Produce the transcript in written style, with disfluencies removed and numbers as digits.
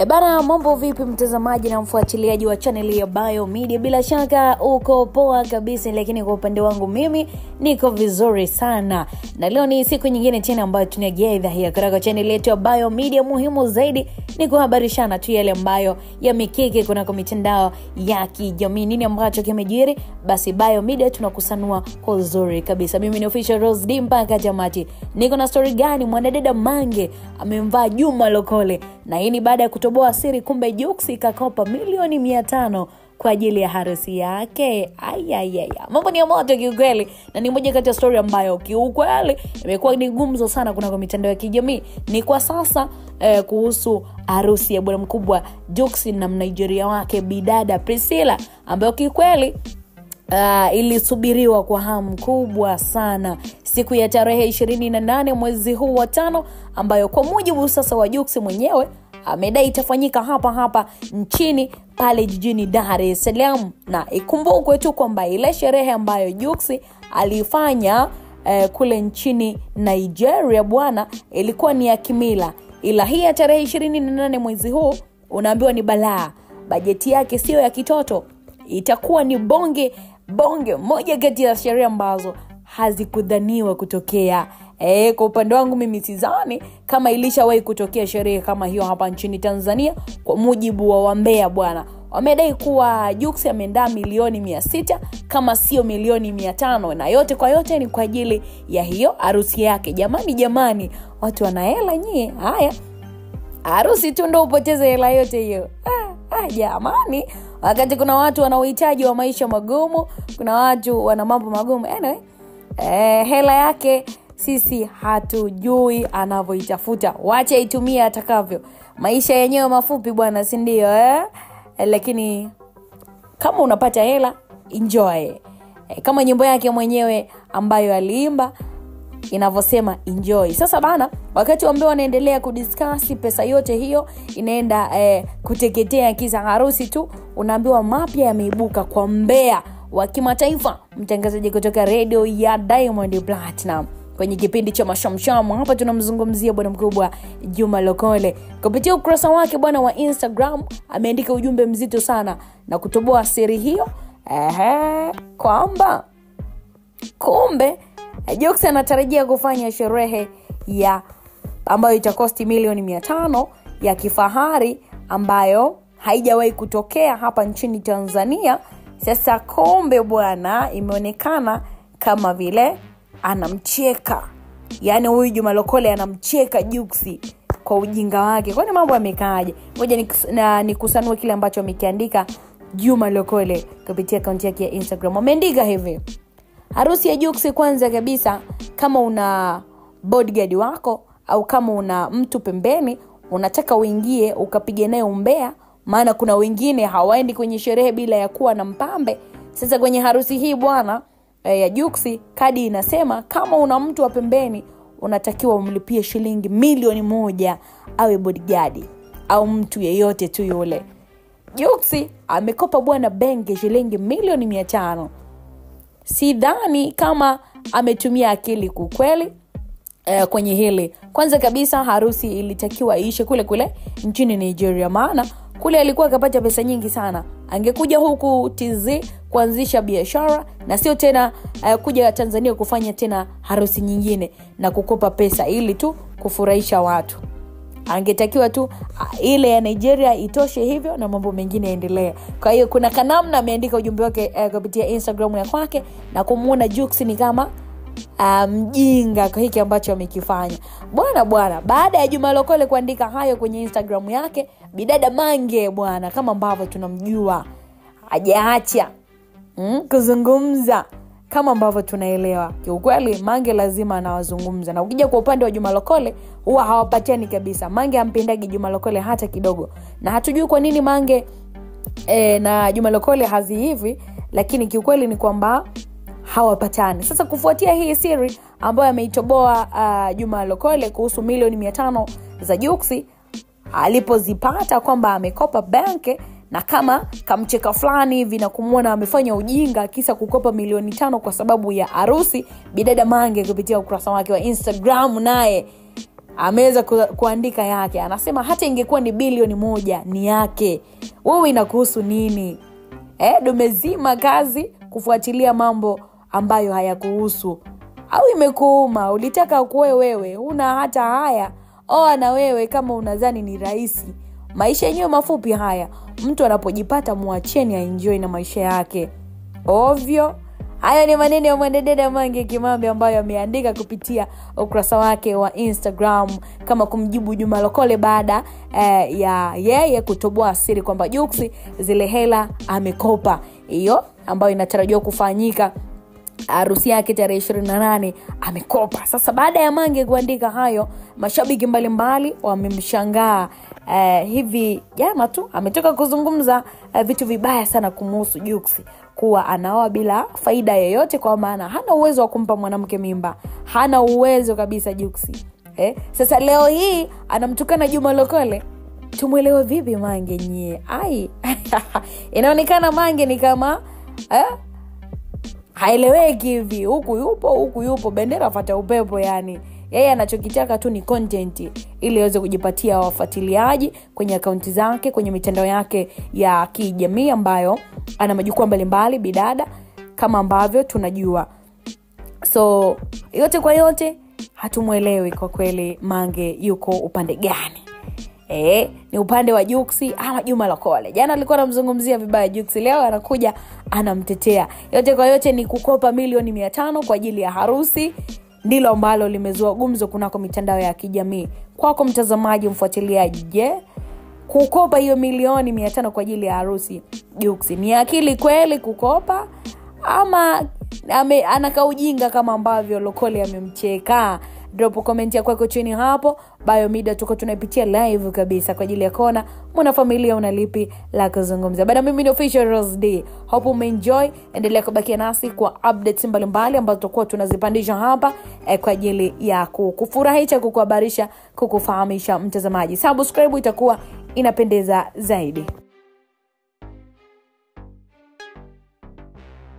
Bana, mambo vipi mtazamaji na mfuatiliaji wa channel ya Bio Media? Bila shaka uko poa kabisa, lakini kwa upande wangu mimi niko vizuri sana. Na leo ni siku nyingine tena ambayo tunagea idhaa hii katika channel yetu ya Bio Media. Muhimu zaidi ni kuhabarishana tu yale ambayo yamekeke kuna mitandao ya kijamii. Nini ambacho kimejiri? Basi Bio Media tunakusanua kwa uzuri kabisa. Mimi ni official Rose D mpaka tamati. Niko na story gani? Mwanadada Mange amemvaa Juma Lokole, na hii ni baada ya kutoboa siri kumbe Jux kakopa milioni 500 kwa ajili ya harusi yake. Mambo ni moto kiukweli, na ni moja kati ya story ambayo kiukweli imekuwa ni gumzo sana kuna mitandao ya kijamii. Ni kwa sasa kuhusu harusi ya bwana mkubwa Jux na Mnigeria wake bidada Priscilla, ambayo kiukweli ilisubiriwa kwa hamu kubwa sana siku ya tarehe 28 mwezi huu wa 5, ambayo kwa mujibu sasa wa Jux mwenyewe amedai itafanyika hapa nchini pale jijini Dar es Salaam. Na ikumbukwe tu kwamba ile sherehe ambayo Jux alifanya kule nchini Nigeria bwana ilikuwa ni ya kimila, ila hii ya tarehe 28 mwezi huu unaambiwa ni balaa. Bajeti yake sio ya kitoto, itakuwa ni bonge moja kati ya sherehe ambazo hazikudhaniwa kutokea. Kwa upande wangu mimi sidhani kama ilishawahi kutokea sherehe kama hiyo hapa nchini Tanzania. Kwa mujibu wa wambea bwana, wamedai kuwa Jux ameandaa milioni 600 kama sio milioni 500, na yote kwa yote ni kwa ajili ya hiyo harusi yake. Jamani, watu wana hela nyie. Haya, harusi tu ndio upoteze hela yote hiyo. Jamani, wakati kuna watu wana uhitaji wa maisha magumu, kuna watu wana mambo magumu. Anyway, hela yake sisi hatujui anavyoitafuta. Wacha itumie atakavyo. Maisha yenyewe mafupi bwana, si ndio? Lakini kama unapata hela, enjoy. Kama nyimbo yake mwenyewe ambayo aliimba inavyosema enjoy. Sasa bana, wakati ambao wanaendelea kudiscuss pesa yote hiyo inaenda kuteketea kisa harusi tu, unaambiwa mapya yameibuka kwa mbea wa kimataifa, mtangazaji kutoka radio ya Diamond Platinum kwenye kipindi cha Mashamsham. Hapa tunamzungumzia bwana mkubwa Juma Lokole. Kupitia ukurasa wake bwana wa Instagram ameandika ujumbe mzito sana na kutoboa siri hiyo kwamba kumbe Jux anatarajia kufanya sherehe ya ambayo itakosti milioni 500 ya kifahari ambayo haijawahi kutokea hapa nchini Tanzania. Sasa kumbe bwana imeonekana kama vile anamcheka. Yaani huyu Juma Lokole anamcheka Jux kwa ujinga wake. Kwani mambo yamekaaje? Ngoja nikusanue kile ambacho amekiandika Juma Lokole kupitia akaunti yake ya Instagram. Ameandika hivi: harusi ya Jux, kwanza kabisa, kama una bodyguard wako au kama una mtu pembeni unataka uingie ukapige naye umbea, maana kuna wengine hawaendi kwenye sherehe bila ya kuwa na mpambe. Sasa kwenye harusi hii bwana ya Jux, kadi inasema kama una mtu wa pembeni unatakiwa umlipie shilingi milioni 1 awe bodyguard au mtu yeyote tu yule. Jux amekopa bwana benki shilingi milioni 500. Sidhani kama ametumia akili kukweli kwenye hili. Kwanza kabisa harusi ilitakiwa iishe kule nchini Nigeria, maana kule alikuwa akapata pesa nyingi sana. Angekuja huku TZ kuanzisha biashara na sio tena kuja Tanzania kufanya tena harusi nyingine na kukopa pesa ili tu kufurahisha watu. Angetakiwa tu ile ya Nigeria itoshe hivyo na mambo mengine yaendelee. Kwa hiyo kuna kanamna ameandika ujumbe wake kupitia Instagram ya kwake na kumuona Jux ni kama mjinga kwa hiki ambacho amekifanya. Bwana baada ya Juma Lokole kuandika hayo kwenye Instagram yake, bidada Mange bwana kama ambavyo tunamjua hajaacha kuzungumza kama ambavyo tunaelewa. Kiukweli Mange lazima anawazungumza, na ukija kwa upande wa Juma Lokole huwa hawapatiani kabisa. Mange hampendagi Juma Lokole hata kidogo, na hatujui kwa nini Mange na Juma Lokole hazi hivi, lakini kiukweli ni kwamba hawapatani. Sasa kufuatia hii siri ambayo ameitoboa Juma Lokole kuhusu milioni 500 za Jux, alipozipata kwamba amekopa banki na kama kamcheka fulani hivi na kumuona amefanya ujinga kisa kukopa milioni 5 kwa sababu ya harusi, bidada Mange kupitia ukurasa wake wa Instagram naye ameweza kuandika yake. Anasema hata ingekuwa ni bilioni 1 ni yake. Wewe inakuhusu nini? Dumezima kazi kufuatilia mambo ambayo hayakuhusu. Au imekuuma, ulitaka kuwe wewe, una hata haya. Na wewe kama unadhani ni rahisi. Maisha yenyewe mafupi haya. Mtu anapojipata muacheni aenjoy na maisha yake. Ovyo. Hayo ni maneno ya mwanadada Mange Kimambi ambayo ameandika kupitia ukurasa wake wa Instagram kama kumjibu Juma Lokole baada ya yeye kutoboa siri kwamba Jux zile hela amekopa. Hiyo ambayo inatarajiwa kufanyika harusi yake tarehe 28 amekopa. Sasa baada ya Mange kuandika hayo, mashabiki mbalimbali wamemshangaa. Hivi jana tu ametoka kuzungumza vitu vibaya sana kumhusu Jux, kuwa anaoa bila faida yoyote, kwa maana hana uwezo wa kumpa mwanamke mimba. Hana uwezo kabisa Jux. Sasa leo hii anamtukana Juma Lokole. Tumuelewe vipi Mange nyie? Inaonekana Mange ni kama haeleweki hivi. Huku yupo bendera afuata upepo yani. Yeye anachokitaka tu ni content ili aweze kujipatia wafuatiliaji kwenye akaunti zake, kwenye mitandao yake ya kijamii ambayo ana majukwaa mbalimbali bidada kama ambavyo tunajua. So yote kwa yote hatumuelewi kwa kweli Mange yuko upande gani. Ni upande wa Jux ama Juma Lokole? Jana alikuwa anamzungumzia vibaya Jux, leo anakuja anamtetea. Yote kwa yote ni kukopa milioni 500 kwa ajili ya harusi. Ndilo ambalo limezua gumzo kunako mitandao ya kijamii. Kwako mtazamaji, mfuatiliaji, je, kukopa hiyo milioni 500 kwa ajili ya harusi Jux ni akili kweli kukopa, ama anakaa ujinga kama ambavyo Lokole amemcheka? Drop comment yako kwako chini hapo. Biomedia tuko tunaipitia live kabisa kwa ajili ya kona mwana familia unalipi la kuzungumza. Bado mimi ni Official Rose D. Hope umeenjoy. Endelea kubaki nasi kwa updates mbalimbali ambazo tutakuwa tunazipandisha hapa kwa ajili ya kukufurahisha, kukuhabarisha, kukufahamisha mtazamaji. Subscribe itakuwa inapendeza zaidi.